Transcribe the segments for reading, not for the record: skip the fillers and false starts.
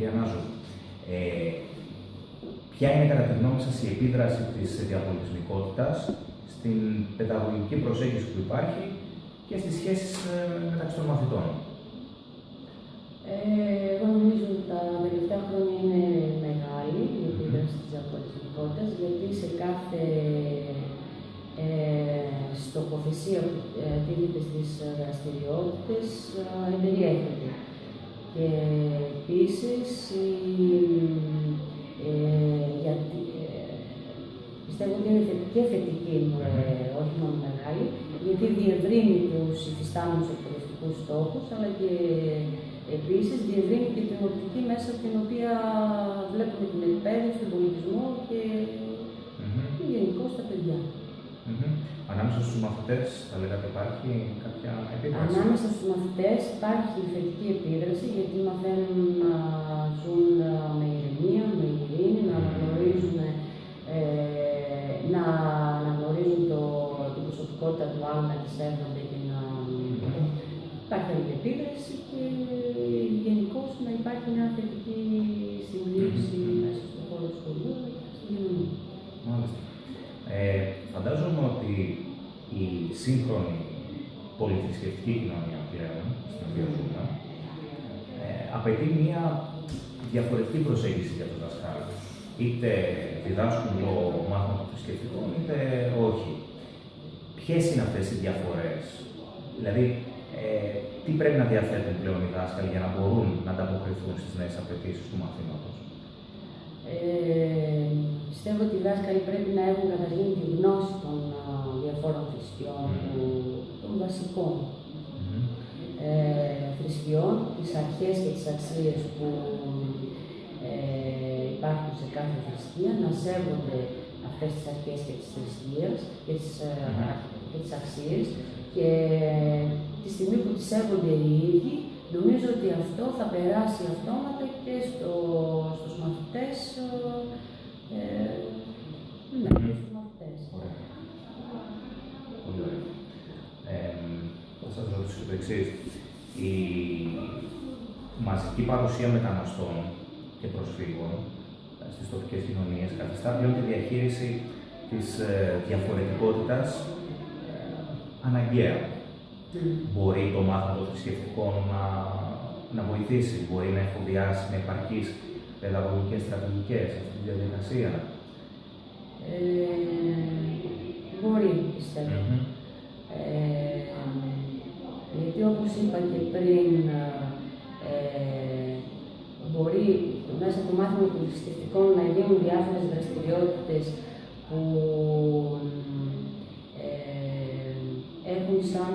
κυρία Νάζου, ποια είναι κατά τη γνώμη σας η επίδραση της διαπολιτισμικότητας στην παιδαγωγική προσέγγιση που υπάρχει και στις σχέσεις μεταξύ των μαθητών? Εγώ νομίζω ότι τα τελευταία χρόνια είναι μεγάλη η επίδραση της διαπολιτισμικότητας, γιατί σε κάθε στοχοθεσία που τίθεται στις δραστηριότητες εμπεριέχεται. Και επίσης, πιστεύω ότι είναι και θετική, όχι μόνο μεγάλη, γιατί διευρύνει τους υφιστάμενους εκπαιδευτικούς στόχους, αλλά και επίσης διευρύνει και την οπτική μέσα από την οποία βλέπουμε την εκπαίδευση, τον πολιτισμό και γενικώς τα παιδιά. Ανάμεσα στους μαθητές, θα λέγατε, υπάρχει κάποια επίδραση? Ανάμεσα στους μαθητές υπάρχει θετική επίδραση, γιατί μαθαίνουν να ζουν με ηρεμία, με ειρήνη, να αναγνωρίζουν, την προσωπικότητα του άλλου, να τη σέβονται και να υπάρχει άλλη επίδραση και γενικώς να υπάρχει μια θετική συμπλήρωση μέσα στον χώρο του σχολείου και στην κοινωνία. Μάλιστα. Φαντάζομαι ότι η σύγχρονη πολυθρησκευτική κοινωνία πλέον, στην οποία ζούμε, απαιτεί μια διαφορετική προσέγγιση για τους δασκάλους. Είτε διδάσκουν το μάθημα των θρησκευτικών, είτε όχι. Ποιες είναι αυτές οι διαφορές? Δηλαδή, τι πρέπει να διαθέτουν πλέον οι δάσκαλοι για να μπορούν να ανταποκριθούν στις νέες απαιτήσεις του μαθήματος? Πιστεύω ότι οι δάσκαλοι πρέπει να έχουν καταρχήν τη γνώση των διαφόρων θρησκειών, των βασικών θρησκειών, τις αρχές και τις αξίες που υπάρχουν σε κάθε θρησκεία, να σέβονται αυτές τις αρχές και τις θρησκείες και τις αξίες, και τη στιγμή που τις σέβονται οι ίδιοι, νομίζω ότι αυτό θα περάσει αυτόματα και στους μαθητές. Στους μαθητές. Ωραία. Πολύ ωραία. Θα σας ρωτήσω το εξής. Η μαζική παρουσία μεταναστών και προσφύγων στις τοπικές κοινωνίες καθιστά πλέον τη διαχείριση της διαφορετικότητας αναγκαία. Μπορεί το μάθημα των θρησκευτικών να βοηθήσει, μπορεί να εφοδιάσει με επαρκείς παιδαγωγικές στρατηγικές αυτή τη διαδικασία? Μπορεί, πιστεύω. Γιατί όπως είπα και πριν, μπορεί μέσα από το μάθημα των θρησκευτικών να γίνουν διάφορες δραστηριότητες που έχουν σαν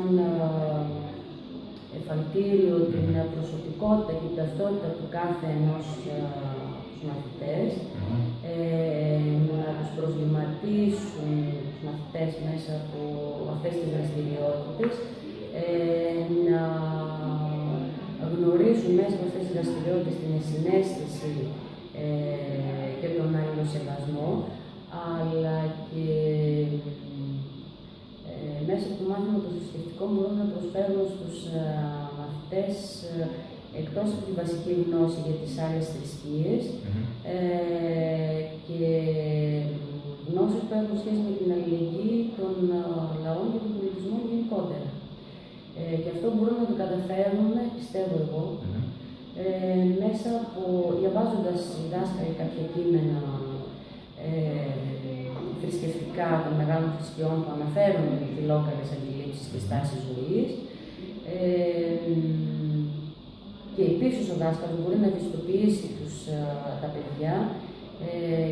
εφαλτήριο την προσωπικότητα και την ταυτότητα του κάθε ενός στους μαθητές, να τους προβληματίσουν τους μαθητές μέσα από αυτές τις δραστηριότητες, να γνωρίσουν μέσα από αυτές τις δραστηριότητες την συναίσθηση και τον αλληλοσεβασμό, αλλά και μέσα από το μάθημα των θρησκευτικών μπορούν να προσφέρουν στους μαθητές, εκτός από τη βασική γνώση για τις άλλες θρησκείες, και γνώσεις που έχουν σχέση με την αλληλεγγύη των λαών και των πολιτισμών γενικότερα. Και αυτό μπορούν να το καταφέρουν, πιστεύω εγώ, μέσα από, διαβάζοντας οι δάσκαλοι κάποια κείμενα θρησκευτικά των μεγάλων θρησκειών που αναφέρουν φιλόκαλες αντιλήψεις και στάσεις ζωής, και επίσης ο δάσκαλος μπορεί να ευαισθητοποιήσει τα παιδιά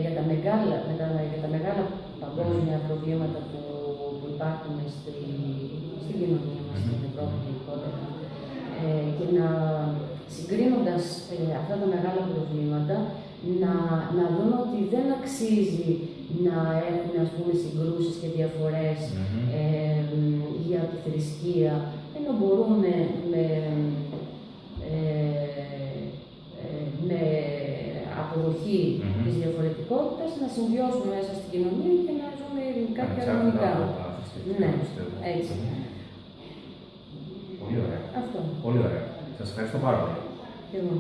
για τα μεγάλα παγκόσμια προβλήματα που υπάρχουν στην κοινωνία μας, στην Ευρώπη γενικότερα, και να συγκρίνοντας αυτά τα μεγάλα προβλήματα, να δουν ότι δεν αξίζει να έχουν, ας πούμε, συγκρούσεις και διαφορές για τη θρησκεία, ενώ μπορούν με αποδοχή της διαφορετικότητας να συμβιώσουν μέσα στην κοινωνία και να ζουν ειρηνικά και αρμονικά. Ναι, έτσι. Πολύ ωραία. Αυτό. Πολύ ωραία. Σας ευχαριστώ πάρα πολύ. Και εγώ.